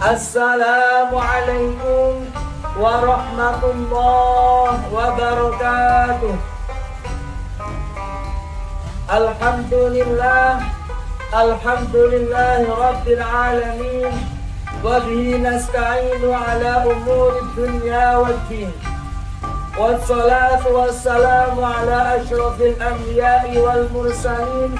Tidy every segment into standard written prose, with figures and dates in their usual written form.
Assalamualaikum warahmatullahi wabarakatuh. Alhamdulillah rabbil alamin. Wa bihi nasta'inu ala umuri dunya waddin. Wassalatu wassalamu ala asyrafil anbiya'i wal mursalin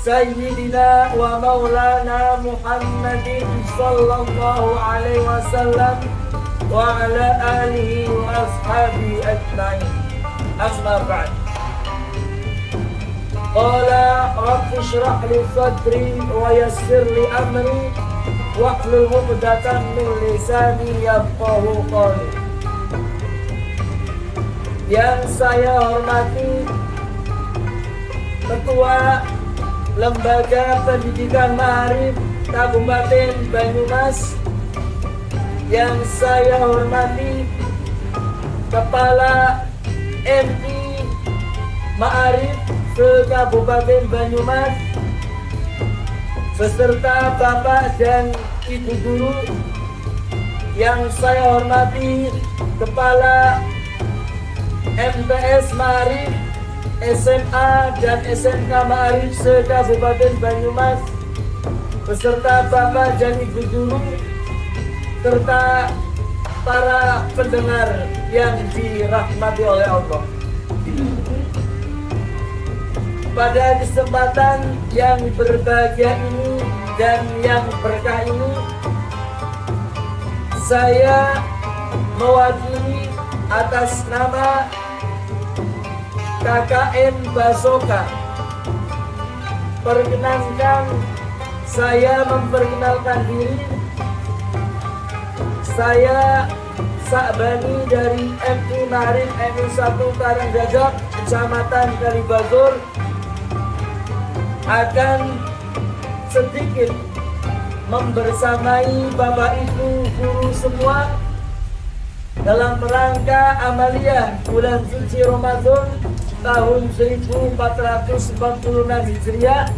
Sayyidina wa maulana Muhammadin sallallahu alaihi wasallam wa ala alihi wa ashabihi ajma'in. Amma ba'd. Qala rabbi shrah li sadri wa yassir li amri wahlul 'uqdatam min lisani yafqahu qawli. Yang saya hormati Ketua Lembaga Pendidikan Ma'arif Kabupaten Banyumas, yang saya hormati Kepala MI Ma'arif se-Kabupaten Banyumas, beserta Bapak dan Ibu Guru, yang saya hormati Kepala MTS Ma'arif SMA dan SMK Ma'arif se-Kabupaten Banyumas, beserta Bapak dan Ibu Guru, serta para pendengar yang dirahmati oleh Allah. Pada kesempatan yang berbahagia ini dan yang berkah ini, saya mewakili atas nama KKN Basoka, perkenankan saya memperkenalkan diri. Saya Sa'bani dari MI Ma'arif MI 1 Karanggajak, Kecamatan Kalibagor, akan sedikit membersamai Bapak Ibu Guru semua dalam rangka amaliyah bulan suci Ramadan tahun 1446 Hijriah.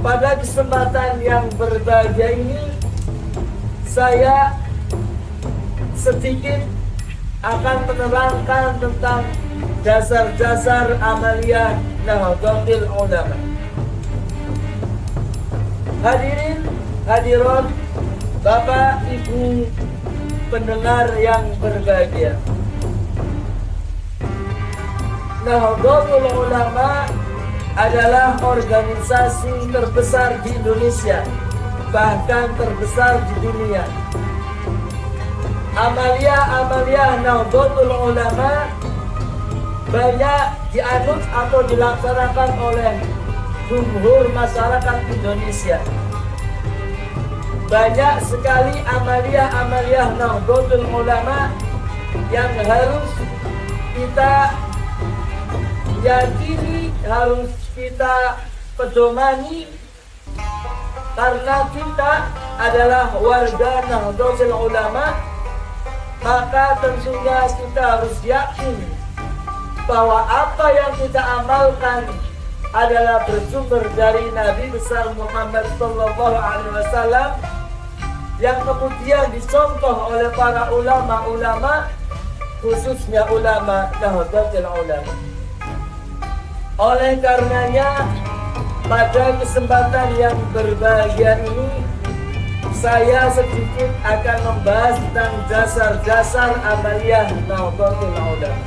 Pada kesempatan yang berbahagia ini, saya sedikit akan menerangkan tentang dasar-dasar amaliyah Nahdlatul Ulama. Hadirin hadirat, Bapak Ibu pendengar yang berbahagia, Nahdlatul Ulama adalah organisasi terbesar di Indonesia, bahkan terbesar di dunia. Amaliyah Nahdlatul Ulama banyak dianut atau dilaksanakan oleh jumhur masyarakat Indonesia. Banyak sekali amaliyah Nahdlatul Ulama yang harus kita yakini, harus kita pedomani, karena kita adalah warga Nahdlatul Ulama. Maka tentunya kita harus yakin bahwa apa yang kita amalkan adalah bersumber dari Nabi besar Muhammad sallallahu alaihi wasallam, yang kemudian dicontoh oleh para ulama-ulama, khususnya ulama Nahdlatul Ulama. Oleh karenanya, pada kesempatan yang berbahagia ini, saya sedikit akan membahas tentang dasar-dasar amaliyah Nahdlatul Ulama.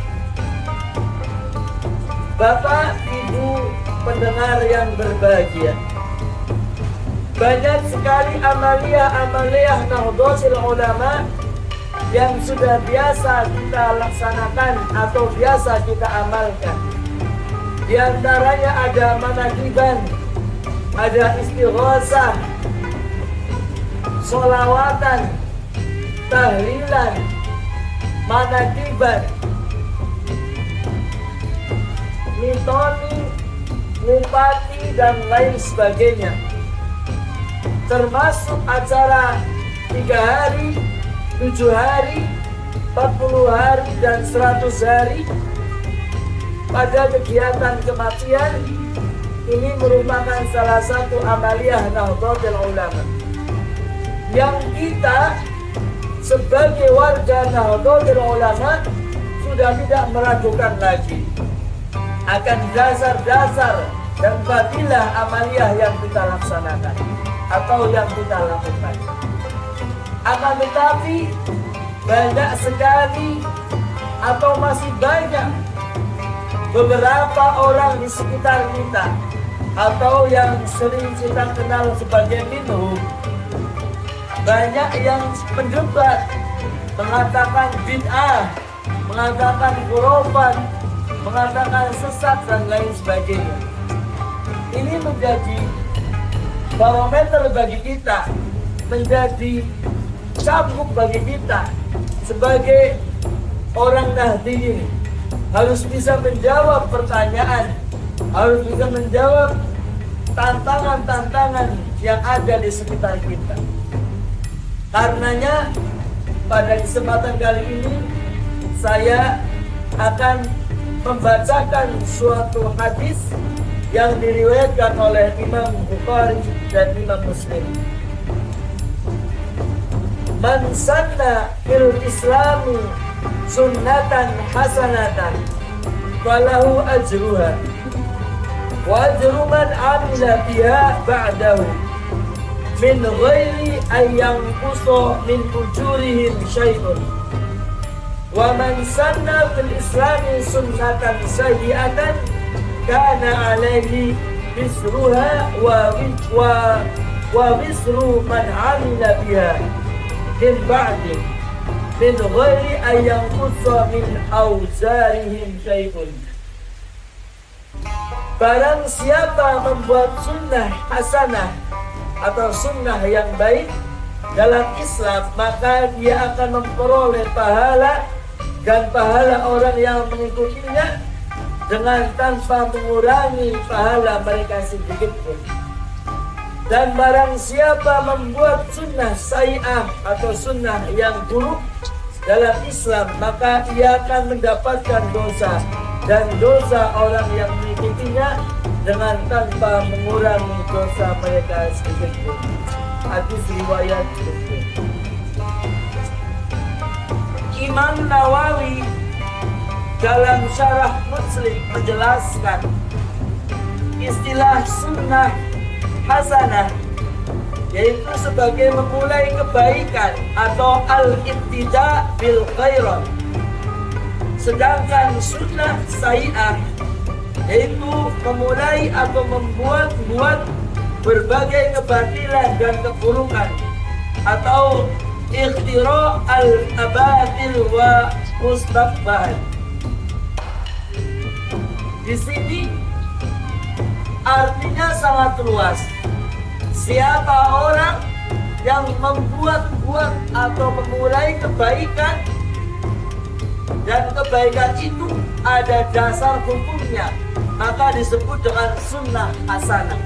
Bapak Ibu pendengar yang berbahagia, banyak sekali amaliyah Nahdlatul Ulama yang sudah biasa kita laksanakan atau biasa kita amalkan. Di antaranya ada manakiban, ada istighosah, sholawatan, tahlilan, manakiban, mitoni, ngupati, dan lain sebagainya. Termasuk acara 3 hari, 7 hari, 40 hari, dan 100 hari. Pada kegiatan kematian ini merupakan salah satu amaliyah Nahdlatul Ulama. yang kita sebagai warga Nahdlatul Ulama sudah tidak meragukan lagi akan dasar-dasar dan fadilah amaliyah yang kita laksanakan atau yang kita lakukan. Akan tetapi banyak sekali atau masih banyak beberapa orang di sekitar kita atau yang sering kita kenal sebagai minhum, banyak yang mendebat, mengatakan bid'ah, mengatakan khurafat, mengatakan sesat dan lain sebagainya. Ini menjadi barometer bagi kita, menjadi cambuk bagi kita sebagai orang Nahdliyin. Harus bisa menjawab pertanyaan, harus bisa menjawab tantangan-tantangan yang ada di sekitar kita. Karenanya pada kesempatan kali ini saya akan membacakan suatu hadis yang diriwayatkan oleh Imam Bukhari dan Imam Muslim. Man sanna fil islami sunnatan hasanatan falahu ajruha wa ajru man amila biha ba'dahu min ghairi an yanqusa min ujurihim syai'un wa man sanna fil islami sunnatan sayyi'atan kana alaihi bisruha wa bisru man amila biha min ba'di min ghairi an yanqusa min awzarihim syai'un. Barang siapa membuat sunnah hasanah atau sunnah yang baik dalam Islam, maka dia akan memperoleh pahala dan pahala orang yang mengikutinya dengan tanpa mengurangi pahala mereka sedikit pun. Dan barang siapa membuat sunnah sayyi'ah atau sunnah yang buruk dalam Islam, maka ia akan mendapatkan dosa dan dosa orang yang mengikutinya dengan tanpa mengurangi dosa mereka sedikit pun. Hadis riwayat Muslim. Imam Nawawi dalam syarah Muslim menjelaskan istilah sunnah hasanah yaitu sebagai memulai kebaikan atau al-ibtida bil khairat. Sedangkan sunnah sayyi'ah yaitu memulai atau membuat berbagai kebatilan dan keburukan atau ikhtira al-abatil wa mustaqbal. Di sini artinya sangat luas. Siapa orang yang membuat atau memulai kebaikan dan kebaikan itu ada dasar hukumnya, maka disebut dengan sunnah hasanah.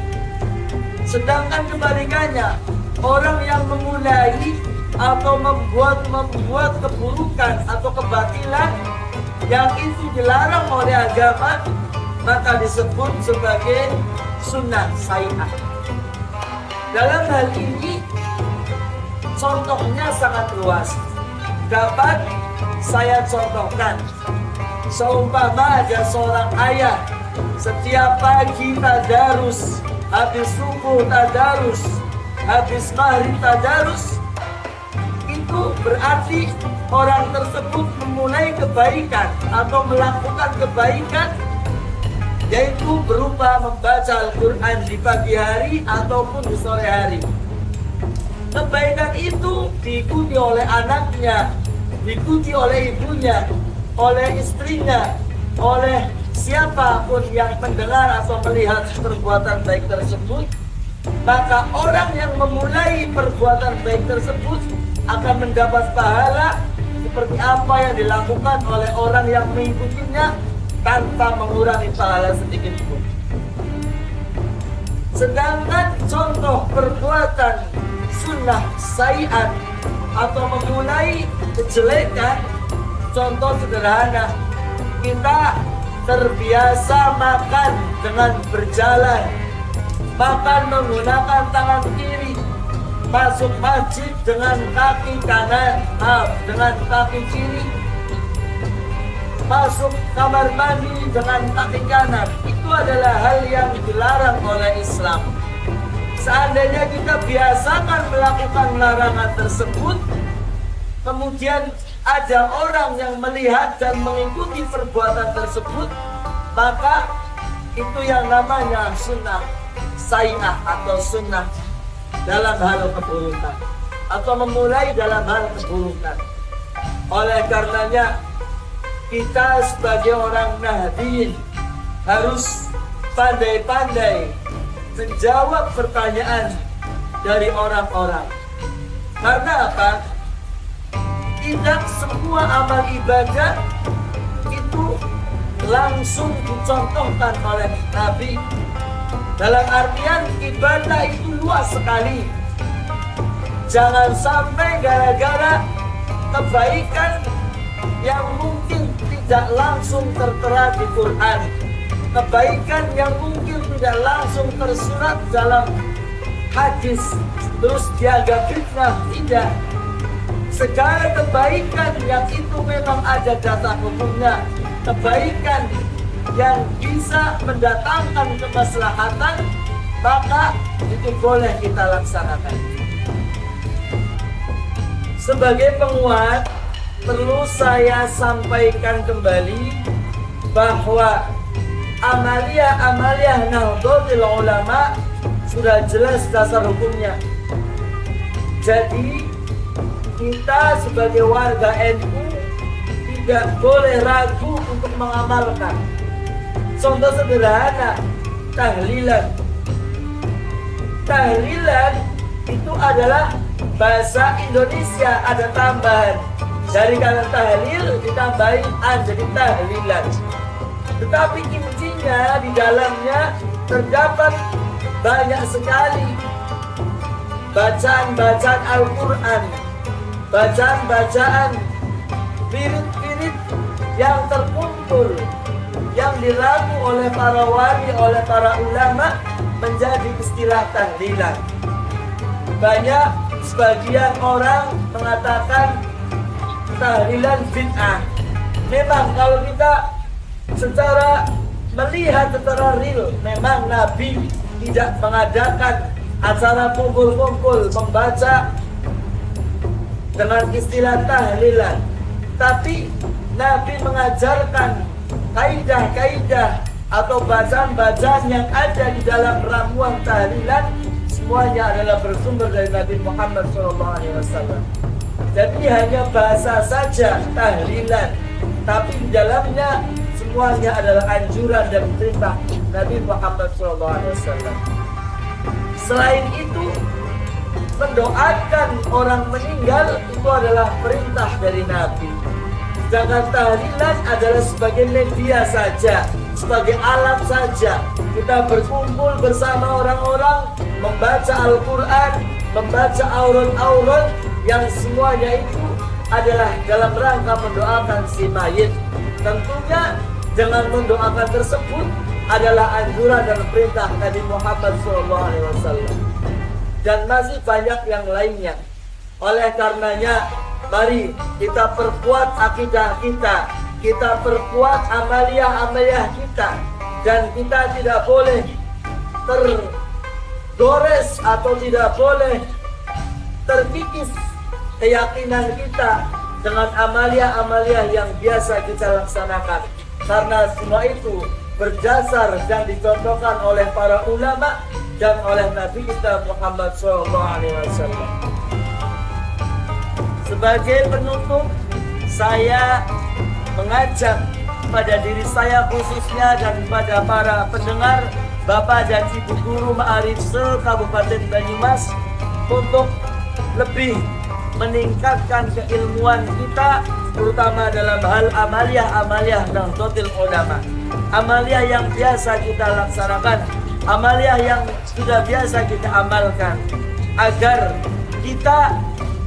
Sedangkan kebalikannya, orang yang memulai atau membuat keburukan atau kebatilan yang itu dilarang oleh agama, maka disebut sebagai sunnah sayyi'ah. Dalam hal ini contohnya sangat luas. Dapat saya contohkan, seumpama ada seorang ayah setiap pagi tadarus, habis subuh tadarus, habis maghrib tadarus, itu berarti orang tersebut memulai kebaikan atau melakukan kebaikan, yaitu berupa membaca Al-Quran di pagi hari ataupun di sore hari. Kebaikan itu diikuti oleh anaknya, diikuti oleh ibunya, oleh istrinya, oleh siapapun yang mendengar atau melihat perbuatan baik tersebut. Maka orang yang memulai perbuatan baik tersebut akan mendapat pahala seperti apa yang dilakukan oleh orang yang mengikutinya tanpa mengurangi pahala sedikit pun. Sedangkan contoh perbuatan sunnah sayyi'at atau memulai kejelekan, contoh sederhana, kita terbiasa makan dengan berjalan, makan menggunakan tangan kiri, masuk masjid dengan kaki kanan, dengan kaki kiri, masuk kamar mandi dengan kaki kanan. Itu adalah hal yang dilarang oleh Islam. Seandainya kita biasakan melakukan larangan tersebut, kemudian ada orang yang melihat dan mengikuti perbuatan tersebut, maka itu yang namanya sunnah sayyah atau sunnah dalam hal keburukan, atau memulai dalam hal keburukan. Oleh karenanya kita sebagai orang nahdien harus pandai-pandai menjawab pertanyaan dari orang-orang. Karena apa? Tidak semua amal ibadah itu langsung dicontohkan oleh Nabi. Dalam artian ibadah itu luas sekali. Jangan sampai gara-gara kebaikan yang mungkin tidak langsung tertera di Quran, kebaikan yang mungkin tidak langsung tersurat dalam hadis, terus dianggap fitnah. Tidak. Segala kebaikan yang itu memang ada data hukumnya, kebaikan yang bisa mendatangkan kemaslahatan, maka itu boleh kita laksanakan. Sebagai penguat, perlu saya sampaikan kembali bahwa amalia Nahdlatul Ulama sudah jelas dasar hukumnya. Jadi kita sebagai warga NU tidak boleh ragu untuk mengamalkan. Contoh sederhana, tahlilan. Tahlilan itu adalah bahasa Indonesia, ada tambahan. Dari kata tahlil ditambahin an jadi tahlilan. Tetapi intinya di dalamnya terdapat banyak sekali bacaan-bacaan Al-Quran, bacaan-bacaan wirid-wirid yang terkumpul, yang diramu oleh para wali, oleh para ulama menjadi istilah tahlilan. Banyak sebagian orang mengatakan tahlilan bid'ah. Memang kalau kita secara melihat secara real, memang Nabi tidak mengadakan acara kumpul-kumpul membaca dengan istilah tahlilan. Tapi Nabi mengajarkan kaidah-kaidah atau bacaan-bacaan yang ada di dalam ramuan tahlilan, semuanya adalah bersumber dari Nabi Muhammad SAW. Jadi hanya bahasa saja tahlilan, tapi di dalamnya semuanya adalah anjuran dan perintah Nabi Muhammad SAW. Selain itu, mendoakan orang meninggal itu adalah perintah dari Nabi. Sedangkan tahlilan adalah sebagai media saja, sebagai alat saja. Kita berkumpul bersama orang-orang, membaca Al-Quran, membaca aurat-aurat, yang semuanya itu adalah dalam rangka mendoakan si mayit. Tentunya dengan mendoakan tersebut adalah anjuran dan perintah Nabi Muhammad SAW. Dan masih banyak yang lainnya. Oleh karenanya, mari kita perkuat akidah kita, kita perkuat amalia-amalia kita, dan kita tidak boleh tergores atau tidak boleh terkikis keyakinan kita dengan amalia-amalia yang biasa kita laksanakan. Karena semua itu berdasar dan dicontohkan oleh para ulama dan oleh Nabi kita Muhammad SAW. Sebagai penutup, saya mengajak pada diri saya khususnya dan pada para pendengar, Bapak dan Ibu Guru Ma'arif se-Kabupaten Banyumas untuk lebih meningkatkan keilmuan kita, terutama dalam hal amalia-amalia Nahdlatul Ulama. Amalia yang biasa kita laksanakan, amalia yang sudah biasa kita amalkan, agar kita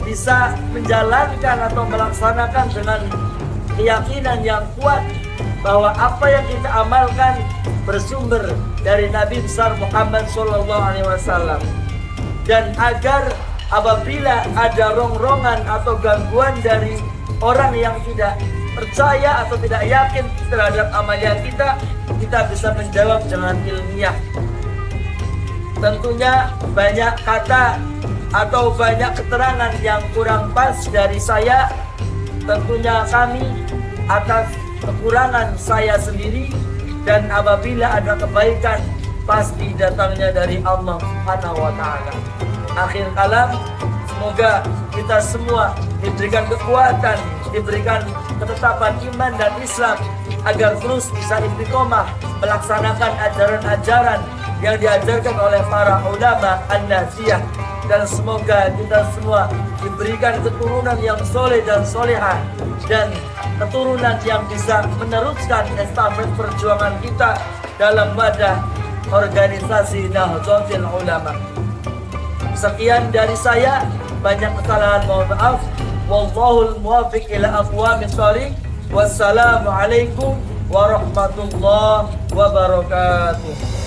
bisa menjalankan atau melaksanakan dengan keyakinan yang kuat bahwa apa yang kita amalkan bersumber dari Nabi besar Muhammad SAW, dan agar apabila ada rongrongan atau gangguan dari orang yang tidak percaya atau tidak yakin terhadap amalan kita bisa menjawab dengan ilmiah. Tentunya banyak kata atau banyak keterangan yang kurang pas dari saya. Tentunya kami atas kekurangan saya sendiri, dan apabila ada kebaikan pasti datangnya dari Allah Subhanahu wa taala. Akhir kalam, semoga kita semua diberikan kekuatan, diberikan ketetapan iman dan Islam agar terus bisa istiqomah melaksanakan ajaran-ajaran yang diajarkan oleh para ulama an-nasiyah, dan semoga kita semua diberikan keturunan yang soleh dan solehah, dan keturunan yang bisa meneruskan estafet perjuangan kita dalam wadah organisasi Nahdlatul Ulama. Sekian dari saya, banyak kesalahan mohon maaf. Wallahul muwaffiq ila aqwamit thoriq. Wassalamualaikum warahmatullahi wabarakatuh.